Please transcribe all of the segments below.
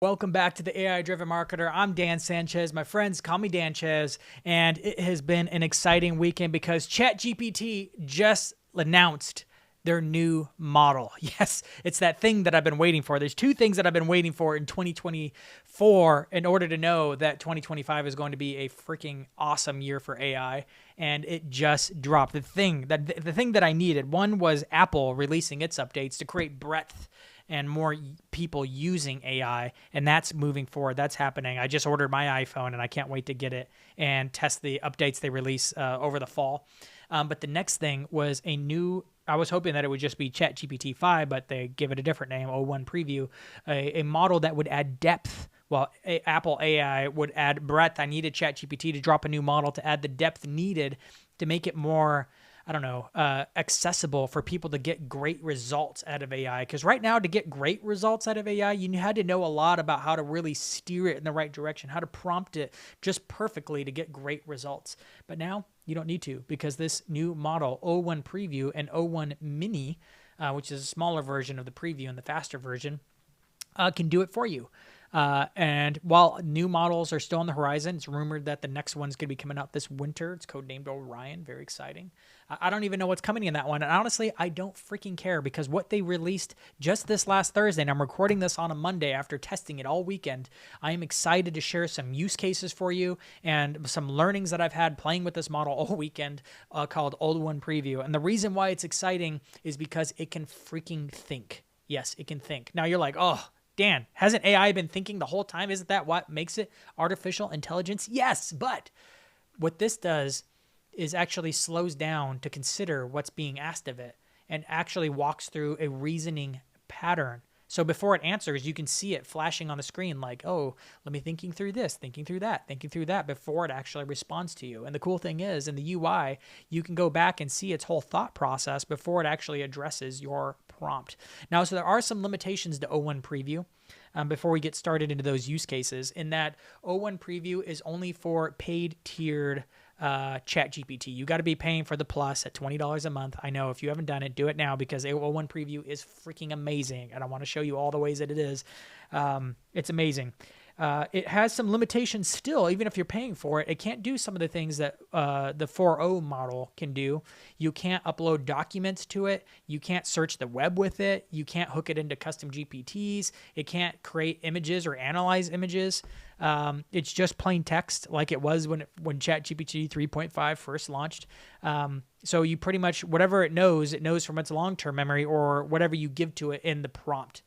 Welcome back to the AI Driven Marketer. I'm Dan Sanchez. My friends call me Dan Chez, and it has been an exciting weekend because ChatGPT just announced their new model. Yes, it's that thing that I've been waiting for. There's two things that I've been waiting for in 2024 in order to know that 2025 is going to be a freaking awesome year for AI, and it just dropped. The thing that I needed, one was Apple releasing its updates to create breadth and more people using AI, and that's moving forward. That's happening. I just ordered my iPhone, and I can't wait to get it and test the updates they release over the fall. But the next thing was a new. I was hoping that it would just be ChatGPT 5, but they give it a different name, O1 Preview, a model that would add depth. Well, Apple AI would add breadth. I needed ChatGPT to drop a new model to add the depth needed to make it more, I don't know, accessible for people to get great results out of AI. Because right now, to get great results out of AI, you had to know a lot about how to really steer it in the right direction, how to prompt it just perfectly to get great results. But now you don't need to, because this new model, O1 Preview and O1 Mini, which is a smaller version of the Preview and the faster version, can do it for you. And while new models are still on the horizon, it's rumored that the next one's going to be coming out this winter. It's codenamed Orion. Very exciting. I don't even know what's coming in that one. And honestly, I don't freaking care, because what they released just this last Thursday, and I'm recording this on a Monday after testing it all weekend, I am excited to share some use cases for you and some learnings that I've had playing with this model all weekend, called O1 Preview. And the reason why it's exciting is because it can freaking think. Yes, it can think. Now you're like, oh, Dan, hasn't AI been thinking the whole time? Isn't that what makes it artificial intelligence? Yes, but what this does is actually slows down to consider what's being asked of it and actually walks through a reasoning pattern. So before it answers, you can see it flashing on the screen like, oh, let me thinking through this, thinking through that before it actually responds to you. And the cool thing is, in the UI, you can go back and see its whole thought process before it actually addresses your prompt. Now, so there are some limitations to O1 Preview. Before we get started into those use cases, in that O1 Preview is only for paid tiered ChatGPT. You got to be paying for the Plus at $20 a month. I know if you haven't done it, do it now, because O1 Preview is freaking amazing, and I want to show you all the ways that it is. It's amazing. It has some limitations still, even if you're paying for it. It can't do some of the things that the 4.0 model can do. You can't upload documents to it. You can't search the web with it. You can't hook it into custom GPTs. It can't create images or analyze images. It's just plain text, like it was when ChatGPT 3.5 first launched. So you pretty much, whatever it knows from its long-term memory or whatever you give to it in the prompt.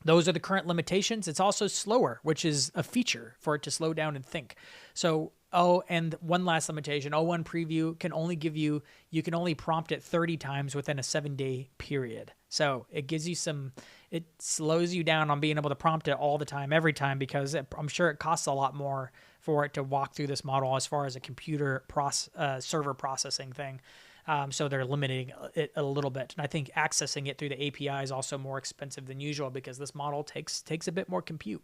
Those are the current limitations. It's also slower, which is a feature for it to slow down and think. So, and one last limitation, O1 Preview can only you can only prompt it 30 times within a 7-day period. So it gives you it slows you down on being able to prompt it all the time, every time, because I'm sure it costs a lot more for it to walk through this model as far as a computer server processing thing. So they're limiting it a little bit. And I think accessing it through the API is also more expensive than usual, because this model takes a bit more compute.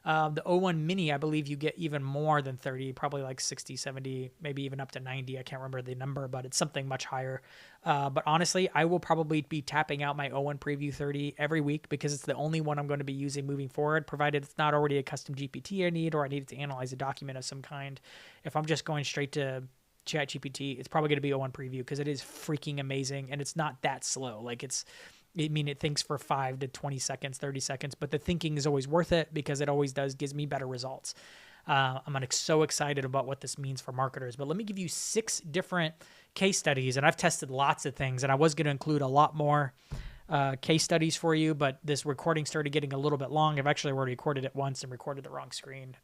The O1 Mini, I believe you get even more than 30, probably like 60, 70, maybe even up to 90. I can't remember the number, but it's something much higher. But honestly, I will probably be tapping out my O1 Preview 30 every week, because it's the only one I'm going to be using moving forward, provided it's not already a custom GPT I need, or I need it to analyze a document of some kind. If I'm just going straight to ChatGPT, it's probably going to be O1 Preview, because it is freaking amazing, and it's not that slow. Like it thinks for 5 to 20 seconds, 30 seconds, but the thinking is always worth it, because it always gives me better results. I'm so excited about what this means for marketers. But let me give you 6 different case studies, and I've tested lots of things, and I was going to include a lot more case studies for you, but this recording started getting a little bit long. I've actually already recorded it once and recorded the wrong screen.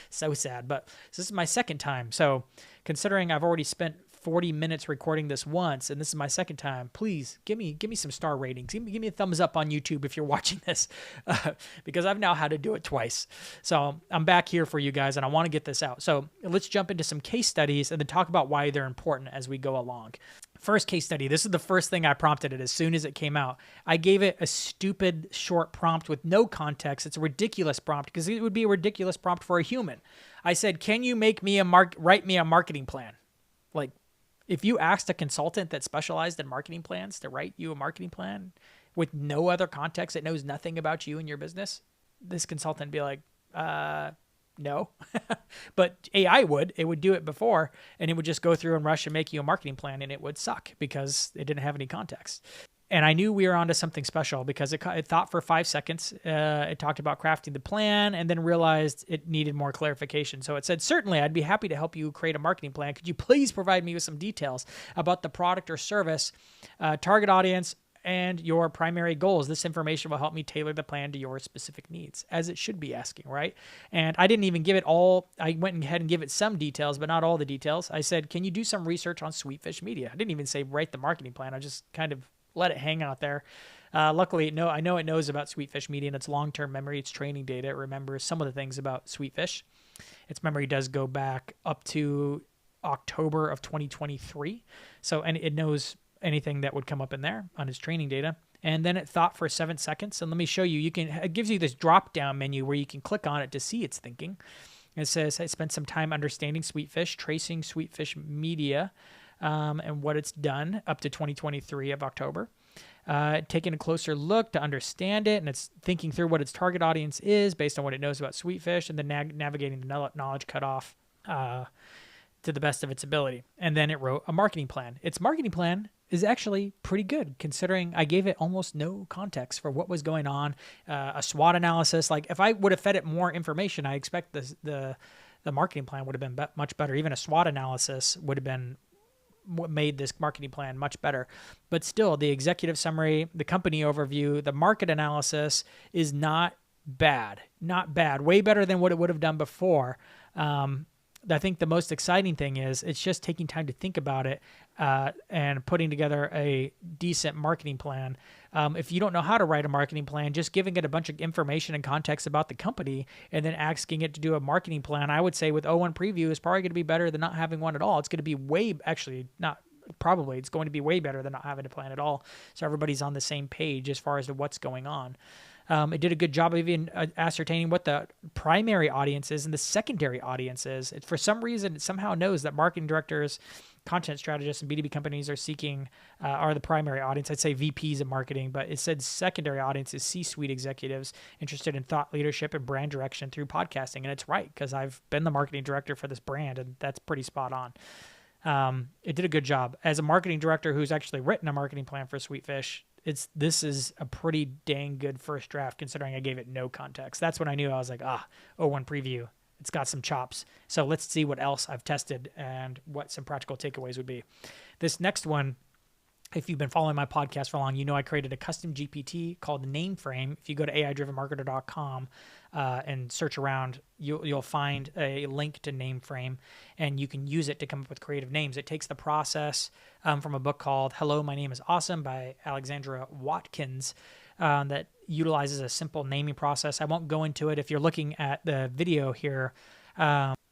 So sad, but this is my second time. So considering I've already spent 40 minutes recording this once, and this is my second time, please give me some star ratings. Give me a thumbs up on YouTube if you're watching this, because I've now had to do it twice. So I'm back here for you guys, and I want to get this out. So let's jump into some case studies and then talk about why they're important as we go along. First case study. This is the first thing I prompted it as soon as it came out. I gave it a stupid short prompt with no context. It's a ridiculous prompt, because it would be a ridiculous prompt for a human. I said, "Can you make me write me a marketing plan?" Like, if you asked a consultant that specialized in marketing plans to write you a marketing plan with no other context, it knows nothing about you and your business, this consultant would be like, no. But AI would. It would do it before, and it would just go through and rush and make you a marketing plan, and it would suck because it didn't have any context. And I knew we were onto something special because it thought for 5 seconds. It talked about crafting the plan and then realized it needed more clarification. So it said, certainly, I'd be happy to help you create a marketing plan. Could you please provide me with some details about the product or service, target audience, and your primary goals? This information will help me tailor the plan to your specific needs, as it should be asking, right? And I didn't even give it all. I went ahead and give it some details, but not all the details. I said, can you do some research on Sweetfish Media? I didn't even say write the marketing plan. I just kind of let it hang out there. Luckily, I know it knows about Sweetfish Media and its long-term memory, its training data. It remembers some of the things about Sweetfish. Its memory does go back up to October of 2023. So, and it knows anything that would come up in there on its training data. And then it thought for 7 seconds. And let me show you, it gives you this drop-down menu where you can click on it to see its thinking. It says, I spent some time understanding Sweetfish, tracing Sweetfish Media, and what it's done up to 2023 of October. Taking a closer look to understand it, and it's thinking through what its target audience is based on what it knows about Sweetfish, and then navigating the knowledge cutoff to the best of its ability. And then it wrote a marketing plan. Its marketing plan is actually pretty good, considering I gave it almost no context for what was going on. A SWOT analysis. Like if I would have fed it more information, I expect the marketing plan would have been much better. Even a SWOT analysis would have been what made this marketing plan much better. But still, the executive summary, the company overview, the market analysis is not bad. Not bad. Way better than what it would have done before. I think the most exciting thing is it's just taking time to think about it and putting together a decent marketing plan. If you don't know how to write a marketing plan, just giving it a bunch of information and context about the company and then asking it to do a marketing plan, I would say with O1 Preview is probably going to be better than not having one at all. It's going to be it's going to be way better than not having a plan at all. So everybody's on the same page as far as to what's going on. It did a good job of even ascertaining what the primary audience is and the secondary audience is. For some reason, it somehow knows that marketing directors, content strategists, and B2B companies are the primary audience. I'd say VPs of marketing, but it said secondary audience is C-suite executives interested in thought leadership and brand direction through podcasting. And it's right, because I've been the marketing director for this brand, and that's pretty spot on. It did a good job. As a marketing director who's actually written a marketing plan for Sweetfish, this is a pretty dang good first draft considering I gave it no context. That's when I knew. I was like, O1 Preview. It's got some chops. So let's see what else I've tested and what some practical takeaways would be. This next one, if you've been following my podcast for long, you know I created a custom GPT called Nameframe. If you go to aidrivenmarketer.com and search around, you'll find a link to Nameframe, and you can use it to come up with creative names. It takes the process from a book called Hello, My Name is Awesome by Alexandra Watkins that utilizes a simple naming process. I won't go into it. If you're looking at the video here,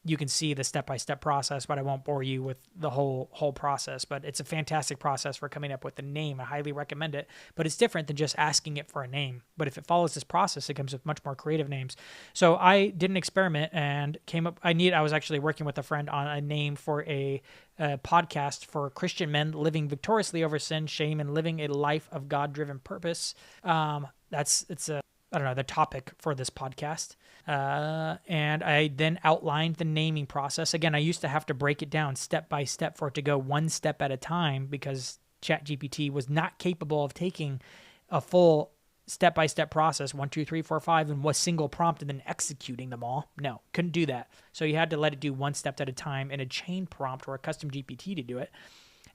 you can see the step-by-step process, but I won't bore you with the whole process. But it's a fantastic process for coming up with the name. I highly recommend it. But it's different than just asking it for a name. But if it follows this process, it comes with much more creative names. So I did an experiment and I was actually working with a friend on a name for a podcast for Christian men living victoriously over sin, shame, and living a life of God-driven purpose. The topic for this podcast. And I then outlined the naming process. Again, I used to have to break it down step by step for it to go one step at a time because ChatGPT was not capable of taking a full step-by-step process, 1, 2, 3, 4, 5, in one single prompt and then executing them all. No, couldn't do that. So you had to let it do one step at a time in a chain prompt or a custom GPT to do it.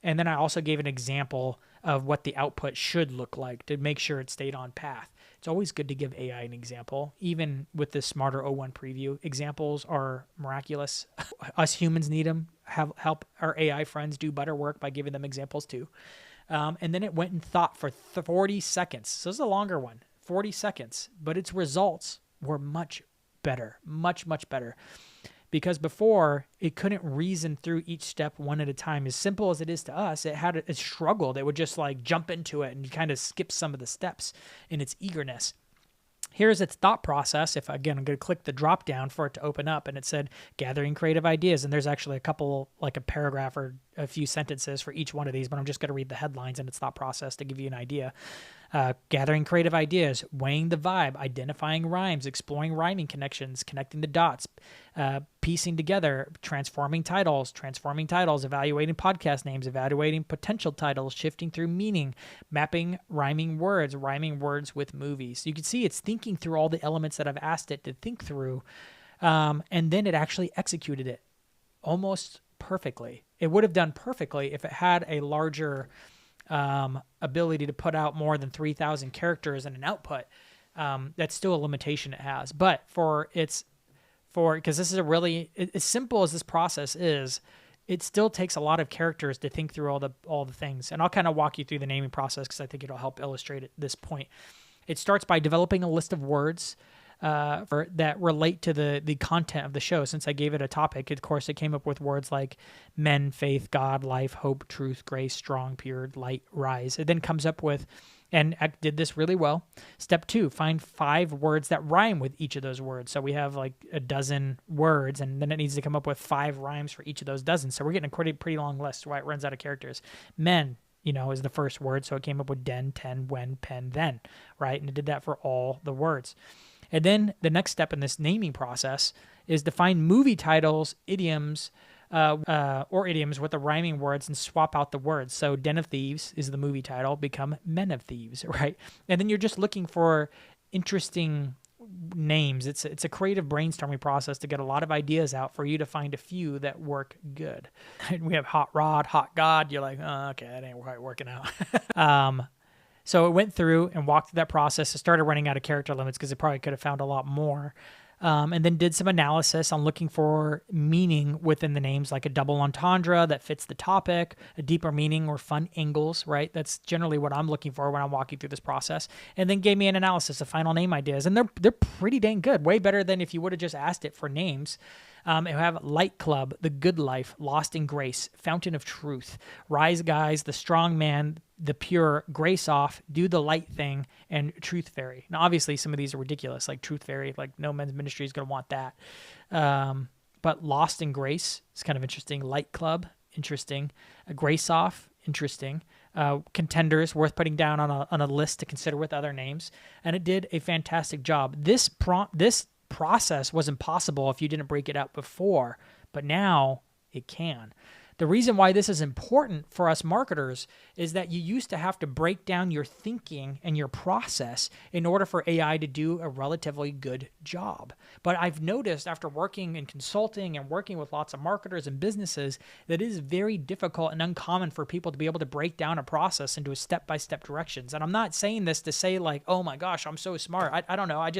And then I also gave an example of what the output should look like to make sure it stayed on path. It's always good to give AI an example. Even with the smarter O1 Preview, examples are miraculous. Us humans need them. Help our AI friends do better work by giving them examples too. And then it went and thought for 40 seconds. So this is a longer one, 40 seconds. But its results were much better, much, much better. Because before, it couldn't reason through each step one at a time. As simple as it is to us, it struggled. It would just like jump into it and kind of skip some of the steps in its eagerness. Here's its thought process. If again, I'm going to click the drop down for it to open up, and it said gathering creative ideas. And there's actually a couple, like a paragraph or a few sentences for each one of these, but I'm just going to read the headlines and its thought process to give you an idea. gathering creative ideas, weighing the vibe, identifying rhymes, exploring rhyming connections, connecting the dots, piecing together, transforming titles, evaluating podcast names, evaluating potential titles, shifting through meaning, mapping rhyming words with movies. So you can see it's thinking through all the elements that I've asked it to think through, and then it actually executed it almost perfectly. It would have done perfectly if it had a larger ability to put out more than 3,000 characters in an output. That's still a limitation it has. But because this is a really, as simple as this process is, it still takes a lot of characters to think through all the things. And I'll kind of walk you through the naming process because I think it'll help illustrate this point. It starts by developing a list of words that relate to the content of the show. Since I gave it a topic, of course, it came up with words like men, faith, God, life, hope, truth, grace, strong, pure, light, rise. It then comes up with, and I did this really well, step 2, find 5 words that rhyme with each of those words. So we have like a dozen words, and then it needs to come up with 5 rhymes for each of those dozen. So we're getting a pretty long list, why it runs out of characters. Men, is the first word, so it came up with den, ten, when, pen, then, right? And it did that for all the words. And then the next step in this naming process is to find movie titles, idioms, or idioms with the rhyming words and swap out the words. So Den of Thieves is the movie title, become Men of Thieves, right? And then you're just looking for interesting names. It's a creative brainstorming process to get a lot of ideas out for you to find a few that work good. We have Hot Rod, Hot God. You're like, oh, okay, that ain't quite working out. So it went through and walked through that process. It started running out of character limits because it probably could have found a lot more. And then did some analysis on looking for meaning within the names, like a double entendre that fits the topic, a deeper meaning or fun angles, right? That's generally what I'm looking for when I'm walking through this process. And then gave me an analysis of final name ideas. And they're pretty dang good, way better than if you would have just asked it for names. You have Light Club, The Good Life, Lost in Grace, Fountain of Truth, Rise Guys, The Strong Man, The Pure, Grace Off, Do the Light Thing, and Truth Fairy. Now, obviously, some of these are ridiculous, like Truth Fairy, like no men's ministry is going to want that. But Lost in Grace is kind of interesting. Light Club, interesting. Grace Off, interesting. Contenders, worth putting down on a list to consider with other names. And it did a fantastic job. This process was impossible if you didn't break it out before, but now it can. The reason why this is important for us marketers is that you used to have to break down your thinking and your process in order for AI to do a relatively good job. But I've noticed after working in consulting and working with lots of marketers and businesses that it is very difficult and uncommon for people to be able to break down a process into a step-by-step directions. And I'm not saying this to say like, oh my gosh, I'm so smart. I don't know. I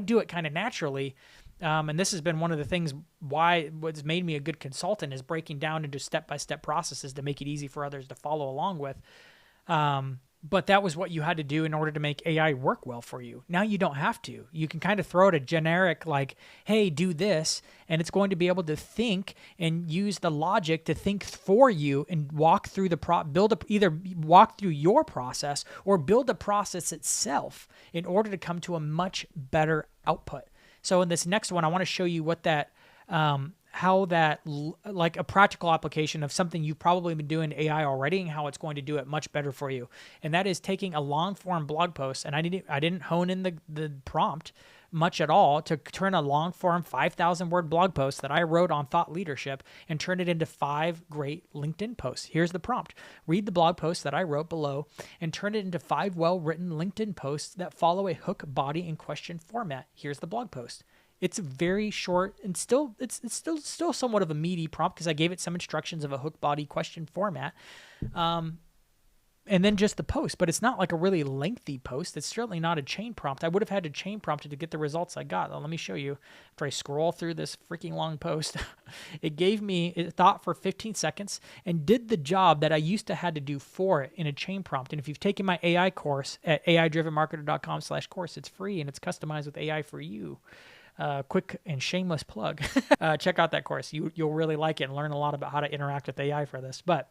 do it kind of naturally. And this has been one of the things what's made me a good consultant is breaking down into step-by-step processes to make it easy for others to follow along with. But that was what you had to do in order to make AI work well for you. Now you don't have to. You can kind of throw it a generic like, hey, do this, and it's going to be able to think and use the logic to think for you and walk through either walk through your process or build the process itself in order to come to a much better output. So in this next one, I want to show you what that, how that, like a practical application of something you've probably been doing to AI already and how it's going to do it much better for you. And that is taking a long form blog post, and I didn't hone in the prompt much at all to turn a long form 5,000 word blog post that I wrote on thought leadership and turn it into 5 great LinkedIn posts. Here's the prompt. Read the blog post that I wrote below and turn it into 5 well-written LinkedIn posts that follow a hook, body, and question format. Here's the blog post. It's very short and it's still somewhat of a meaty prompt because I gave it some instructions of a hook, body, question format. And then just the post, but it's not like a really lengthy post. It's certainly not a chain prompt. I would have had to chain prompt it to get the results I got. Well, let me show you. After I scroll through this freaking long post, it gave me a thought for 15 seconds and did the job that I used to had to do for it in a chain prompt. And if you've taken my AI course at aidrivenmarketer.com/course, it's free and it's customized with AI for you. Quick and shameless plug. Check out that course. You'll really like it and learn a lot about how to interact with AI for this. But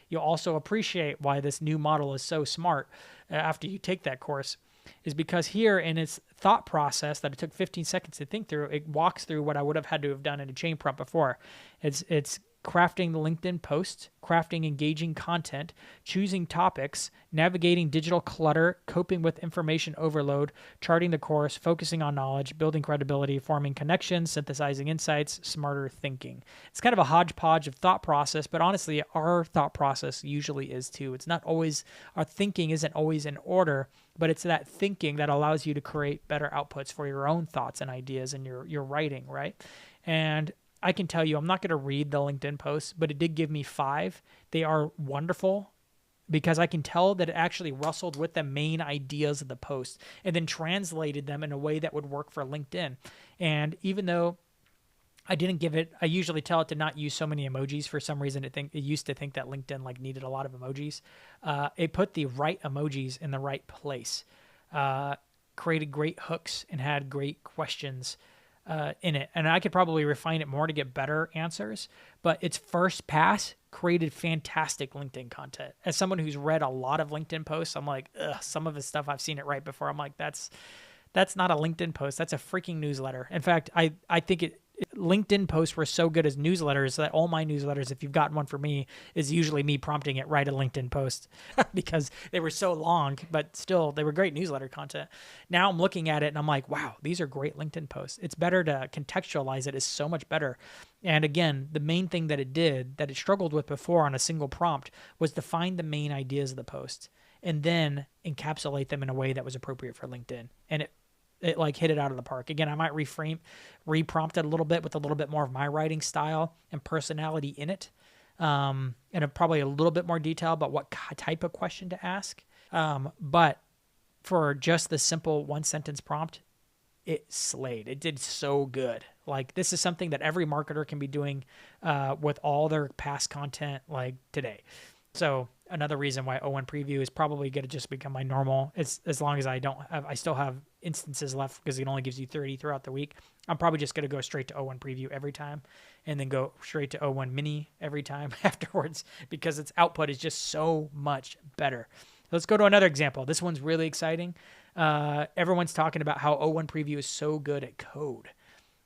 you'll also appreciate why this new model is so smart after you take that course is because here in its thought process that it took 15 seconds to think through, it walks through what I would have had to have done in a chain prompt before. It's crafting the LinkedIn post, crafting engaging content, choosing topics, navigating digital clutter, coping with information overload, charting the course, focusing on knowledge, building credibility, forming connections, synthesizing insights, smarter thinking. It's kind of a hodgepodge of thought process, but honestly, our thought process usually is too. It's not always, our thinking isn't always in order, but it's that thinking that allows you to create better outputs for your own thoughts and ideas in your writing, right? And I can tell you, I'm not going to read the LinkedIn posts, but it did give me 5. They are wonderful because I can tell that it actually wrestled with the main ideas of the post and then translated them in a way that would work for LinkedIn. And even though I didn't give it, I usually tell it to not use so many emojis. For some reason, it used to think that LinkedIn like needed a lot of emojis. It put the right emojis in the right place, created great hooks, and had great questions in it. And I could probably refine it more to get better answers, but its first pass created fantastic LinkedIn content. As someone who's read a lot of LinkedIn posts, I'm like, ugh, some of his stuff I've seen it right before. I'm like, that's not a LinkedIn post. That's a freaking newsletter. In fact, I think LinkedIn posts were so good as newsletters that all my newsletters, if you've gotten one for me, is usually me prompting it, write a LinkedIn post because they were so long, but still they were great newsletter content. Now I'm looking at it and I'm like, wow, these are great LinkedIn posts. It's better to contextualize it, is so much better. And again, the main thing that it did that it struggled with before on a single prompt was to find the main ideas of the post and then encapsulate them in a way that was appropriate for LinkedIn. And it like hit it out of the park. Again, I might reprompt it a little bit with a little bit more of my writing style and personality in it. And probably a little bit more detail about what type of question to ask. But for just the simple 1-sentence prompt, it slayed. It did so good. Like, this is something that every marketer can be doing with all their past content like today. So another reason why O1 Preview is probably going to just become my normal. It's as long as I still have instances left because it only gives you 30 throughout the week. I'm probably just going to go straight to O1 Preview every time and then go straight to O1 Mini every time afterwards because its output is just so much better. Let's go to another example. This one's really exciting. Everyone's talking about how O1 Preview is so good at code.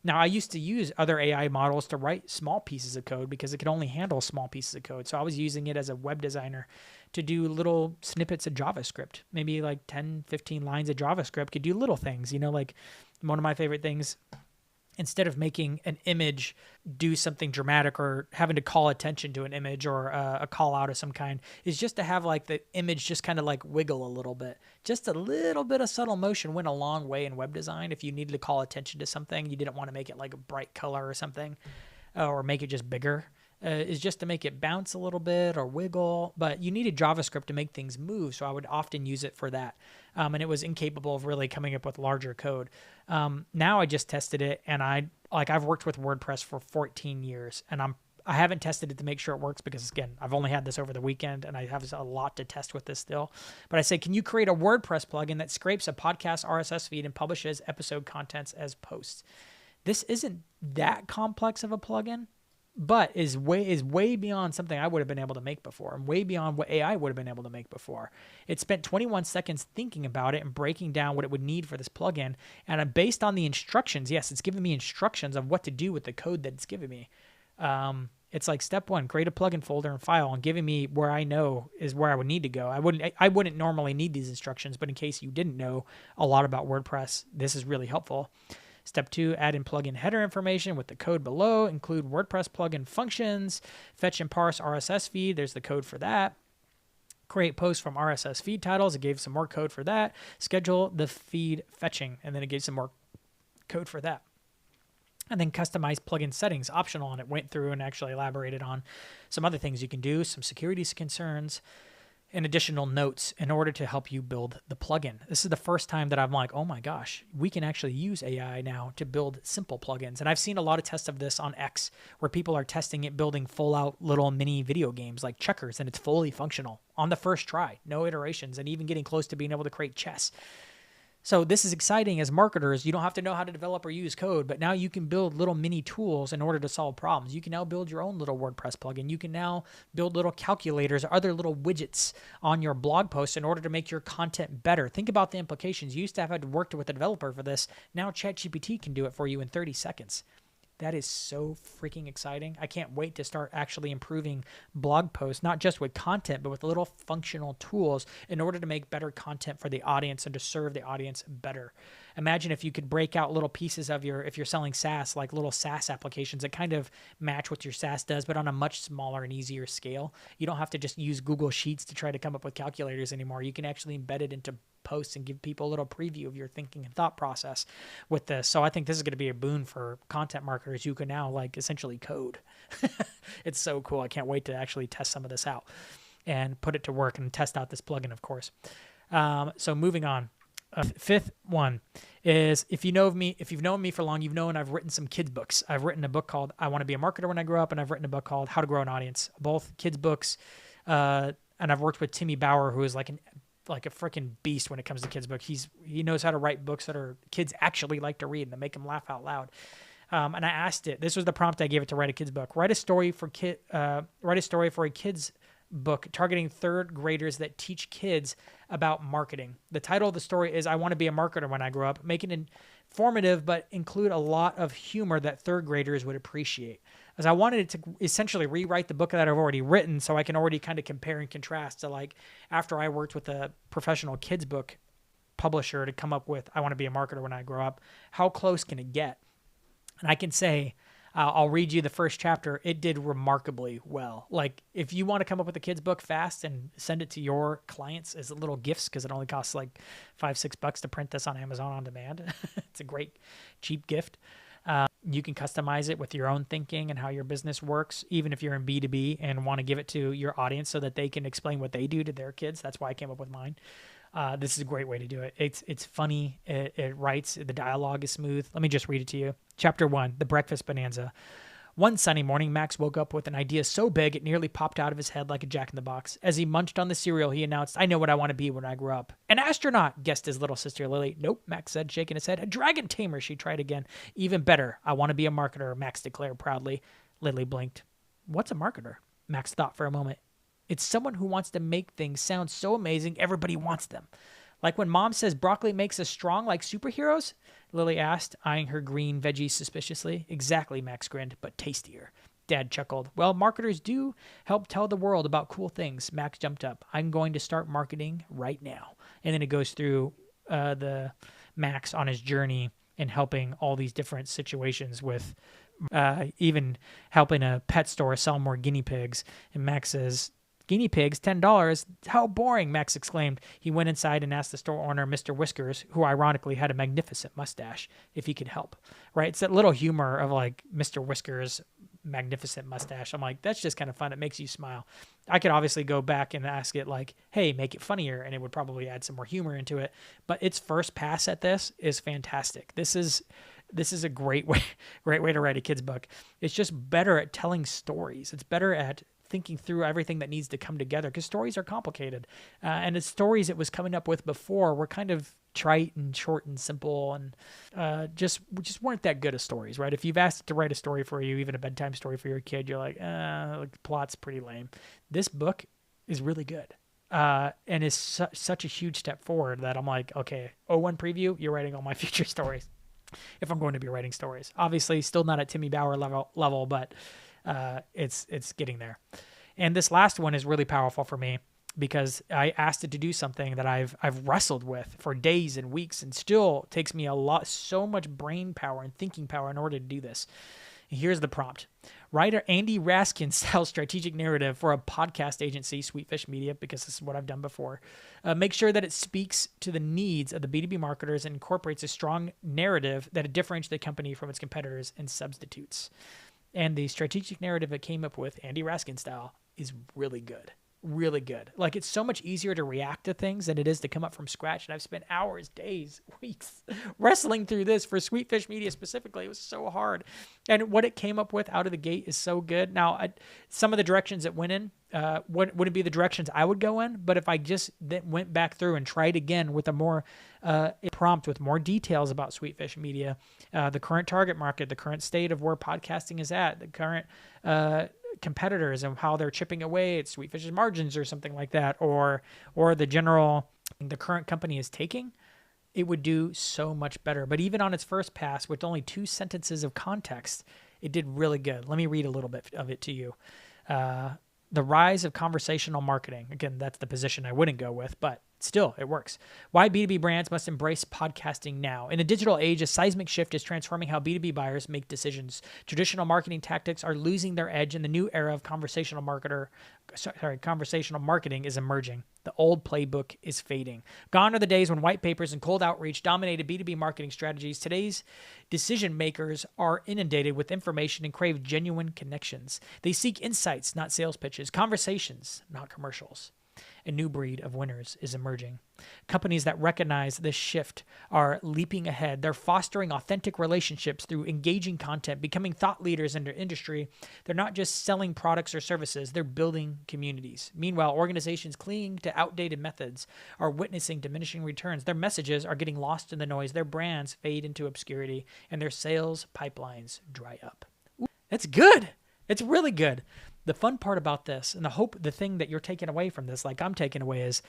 Now, I used to use other AI models to write small pieces of code because it could only handle small pieces of code. So I was using it as a web designer to do little snippets of JavaScript, maybe like 10, 15 lines of JavaScript, could do little things, like one of my favorite things. Instead of making an image do something dramatic or having to call attention to an image or a call out of some kind, is just to have like the image just kind of like wiggle a little bit. Just a little bit of subtle motion went a long way in web design. If you needed to call attention to something, you didn't want to make it like a bright color or something, or make it just bigger. Is just to make it bounce a little bit or wiggle, but you needed JavaScript to make things move, so I would often use it for that. And it was incapable of really coming up with larger code. Now I just tested it, and I've worked with WordPress for 14 years, and I haven't tested it to make sure it works because, again, I've only had this over the weekend, and I have a lot to test with this still. But I say, can you create a WordPress plugin that scrapes a podcast RSS feed and publishes episode contents as posts? This isn't that complex of a plugin, but is way beyond something I would have been able to make before, and way beyond what AI would have been able to make before. It spent 21 seconds thinking about it and breaking down what it would need for this plugin, and based on the instructions, yes, it's giving me instructions of what to do with the code that it's giving me. It's like step 1, create a plugin folder and file, and giving me where I know is where I would need to go. I wouldn't normally need these instructions, but in case you didn't know a lot about WordPress, this is really helpful. Step 2, add in plugin header information with the code below. Include WordPress plugin functions. Fetch and parse RSS feed. There's the code for that. Create posts from RSS feed titles. It gave some more code for that. Schedule the feed fetching, and then it gave some more code for that. And then customize plugin settings, optional, and it went through and actually elaborated on some other things you can do, some security concerns, and additional notes in order to help you build the plugin. This is the first time that I'm like, oh my gosh, we can actually use AI now to build simple plugins. And I've seen a lot of tests of this on X where people are testing it, building full out little mini video games like checkers, and it's fully functional on the first try, no iterations, and even getting close to being able to create chess. So this is exciting as marketers. You don't have to know how to develop or use code, but now you can build little mini tools in order to solve problems. You can now build your own little WordPress plugin. You can now build little calculators or other little widgets on your blog posts in order to make your content better. Think about the implications. You used to have had to work with a developer for this. Now ChatGPT can do it for you in 30 seconds. That is so freaking exciting. I can't wait to start actually improving blog posts, not just with content, but with little functional tools in order to make better content for the audience and to serve the audience better. Imagine if you could break out little pieces of if you're selling SaaS, like little SaaS applications that kind of match what your SaaS does, but on a much smaller and easier scale. You don't have to just use Google Sheets to try to come up with calculators anymore. You can actually embed it into posts and give people a little preview of your thinking and thought process with this. So I think this is going to be a boon for content marketers. You can now like essentially code. It's so cool. I can't wait to actually test some of this out and put it to work and test out this plugin, of course. So moving on. Fifth one is, if you've known me for long, you've known I've written some kids books. I've written a book called I Want to Be a Marketer When I Grow Up, and I've written a book called How to Grow an Audience, both kids books. And I've worked with Timmy Bauer, who is like a freaking beast when it comes to kids books. He knows how to write books that kids actually like to read and that make them laugh out loud. And I asked it. This was the prompt I gave it to write a kids book. Write a story for a kids book targeting third graders that teach kids about marketing. The title of the story is I Want to Be a Marketer When I Grow Up. Make it informative, but include a lot of humor that third graders would appreciate. As I wanted it to essentially rewrite the book that I've already written so I can already kind of compare and contrast to, like, after I worked with a professional kids book publisher to come up with I Want to Be a Marketer When I Grow Up, how close can it get? And I can say, I'll read you the first chapter. It did remarkably well. Like, if you want to come up with a kid's book fast and send it to your clients as little gifts, because it only costs like $5-6 to print this on Amazon on demand. It's a great cheap gift. You can customize it with your own thinking and how your business works, even if you're in B2B and want to give it to your audience so that they can explain what they do to their kids. That's why I came up with mine. This is a great way to do it. It's funny. It writes. The dialogue is smooth. Let me just read it to you. Chapter 1, The Breakfast Bonanza. One sunny morning, Max woke up with an idea so big it nearly popped out of his head like a jack-in-the-box. As he munched on the cereal, he announced, I know what I want to be when I grow up. An astronaut, guessed his little sister Lily. Nope, Max said, shaking his head. A dragon tamer, she tried again. Even better, I want to be a marketer, Max declared proudly. Lily blinked. What's a marketer? Max thought for a moment. It's someone who wants to make things sound so amazing everybody wants them. Like when Mom says broccoli makes us strong like superheroes? Lily asked, eyeing her green veggies suspiciously. Exactly, Max grinned, but tastier. Dad chuckled. Well, marketers do help tell the world about cool things. Max jumped up. I'm going to start marketing right now. And then it goes through the Max on his journey in helping all these different situations with even helping a pet store sell more guinea pigs. And Max says, guinea pigs, $10. How boring, Max exclaimed. He went inside and asked the store owner, Mr. Whiskers, who ironically had a magnificent mustache, if he could help. Right? It's that little humor of like Mr. Whiskers' magnificent mustache. I'm like, that's just kind of fun. It makes you smile. I could obviously go back and ask it like, hey, make it funnier, and it would probably add some more humor into it. But its first pass at this is fantastic. This is a great way to write a kid's book. It's just better at telling stories. It's better at thinking through everything that needs to come together because stories are complicated. And the stories it was coming up with before were kind of trite and short and simple and just weren't that good of stories, right? If you've asked it to write a story for you, even a bedtime story for your kid, you're like the plot's pretty lame. This book is really good. And is such a huge step forward that I'm like, okay, O1 preview, you're writing all my future stories. If I'm going to be writing stories. Obviously, still not at Timmy Bauer level, but it's getting there. And this last one is really powerful for me because I asked it to do something that I've wrestled with for days and weeks and still takes me so much brain power and thinking power in order to do this. Here's the prompt. Writer Andy Raskin's style strategic narrative for a podcast agency, Sweetfish Media, because this is what I've done before. Make sure that it speaks to the needs of the B2B marketers and incorporates a strong narrative that differentiates the company from its competitors and substitutes. And the strategic narrative it came up with, Andy Raskin style, is really good. Really good. Like, it's so much easier to react to things than it is to come up from scratch. And I've spent hours, days, weeks wrestling through this for Sweetfish Media specifically. It was so hard. And what it came up with out of the gate is so good. Now, some of the directions it went in wouldn't be the directions I would go in. But if I just then went back through and tried again with a more prompt with more details about Sweetfish Media, the current target market, the current state of where podcasting is at, the current competitors and how they're chipping away at Sweetfish's margins or something like that, or the current company is taking, it would do so much better. But even on its first pass, with only 2 sentences of context, It did really good. Let me read a little bit of it to you. The rise of conversational marketing. Again, that's the position I wouldn't go with, but still, it works. Why B2B brands must embrace podcasting now. In a digital age, a seismic shift is transforming how B2B buyers make decisions. Traditional marketing tactics are losing their edge, and the new era of conversational marketing is emerging. The old playbook is fading. Gone are the days when white papers and cold outreach dominated B2B marketing strategies. Today's decision makers are inundated with information and crave genuine connections. They seek insights, not sales pitches, conversations, not commercials. A new breed of winners is emerging. Companies that recognize this shift are leaping ahead. They're fostering authentic relationships through engaging content, becoming thought leaders in their industry. They're not just selling products or services, they're building communities. Meanwhile, organizations clinging to outdated methods are witnessing diminishing returns. Their messages are getting lost in the noise. Their brands fade into obscurity, and their sales pipelines dry up. Ooh, that's good. It's really good. The fun part about this, and the thing that you're taking away from this, like I'm taking away, is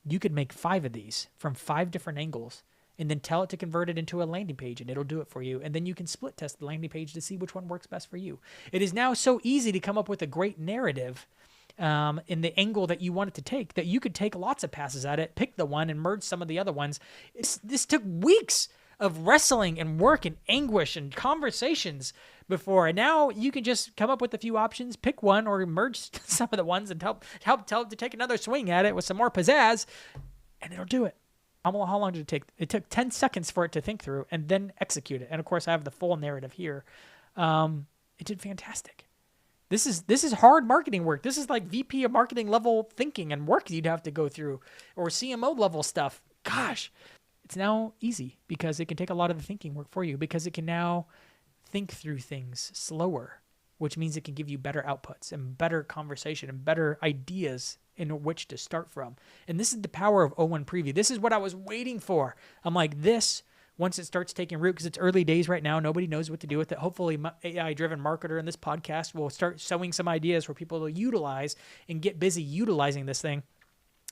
you could make 5 of these from 5 different angles and then tell it to convert it into a landing page, and it'll do it for you. And then you can split test the landing page to see which one works best for you. It is now so easy to come up with a great narrative in the angle that you want it to take, that you could take lots of passes at it, pick the one, and merge some of the other ones. This took weeks of wrestling and work and anguish and conversations before. And now you can just come up with a few options, pick one, or merge some of the ones and help tell it to take another swing at it with some more pizzazz, and it'll do it. How long did it take? It took 10 seconds for it to think through and then execute it. And of course, I have the full narrative here. It did fantastic. This is hard marketing work. This is like VP of marketing level thinking and work you'd have to go through, or CMO level stuff. Gosh, it's now easy because it can take a lot of the thinking work for you, because it can now think through things slower, which means it can give you better outputs and better conversation and better ideas in which to start from. And this is the power of O1 Preview. This is what I was waiting for. I'm like, this, once it starts taking root, because it's early days right now, nobody knows what to do with it. Hopefully, my AI-driven marketer in this podcast will start sowing some ideas for people to utilize and get busy utilizing this thing,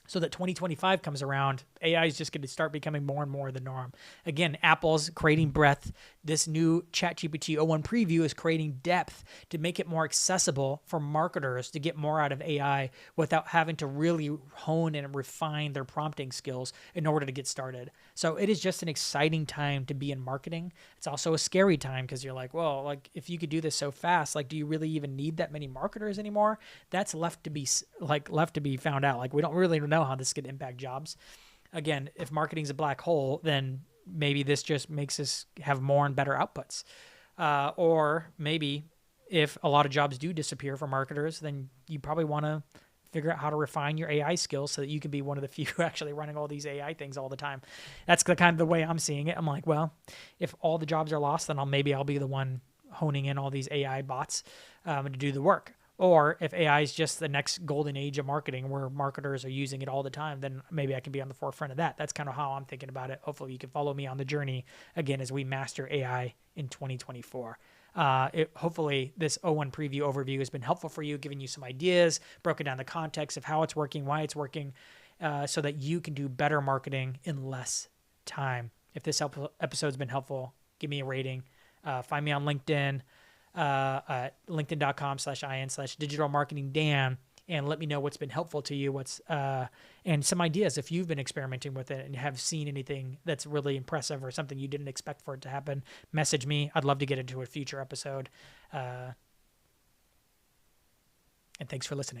so that 2025 comes around, AI is just going to start becoming more and more the norm. Again, Apple's creating breadth. This new ChatGPT O1 preview is creating depth to make it more accessible for marketers to get more out of AI without having to really hone and refine their prompting skills in order to get started. So it is just an exciting time to be in marketing. It's also a scary time because you're like, well, like if you could do this so fast, like do you really even need that many marketers anymore? That's left to be found out. Like we don't really know how this could impact jobs. Again, if marketing's a black hole, then maybe this just makes us have more and better outputs. Or maybe if a lot of jobs do disappear for marketers, then you probably want to figure out how to refine your AI skills so that you can be one of the few actually running all these AI things all the time. That's the kind of the way I'm seeing it. I'm like, well, if all the jobs are lost, then I'll be the one honing in all these AI bots to do the work. Or if AI is just the next golden age of marketing where marketers are using it all the time, then maybe I can be on the forefront of that. That's kind of how I'm thinking about it. Hopefully you can follow me on the journey again as we master AI in 2024. Hopefully this O1 preview overview has been helpful for you, giving you some ideas, broken down the context of how it's working, why it's working, so that you can do better marketing in less time. If this episode's been helpful, give me a rating. Find me on LinkedIn. linkedin.com/in/digitalmarketingdan, and let me know what's been helpful to you, and some ideas if you've been experimenting with it and have seen anything that's really impressive or something you didn't expect for it to happen. Message me. I'd love to get into a future episode. And thanks for listening.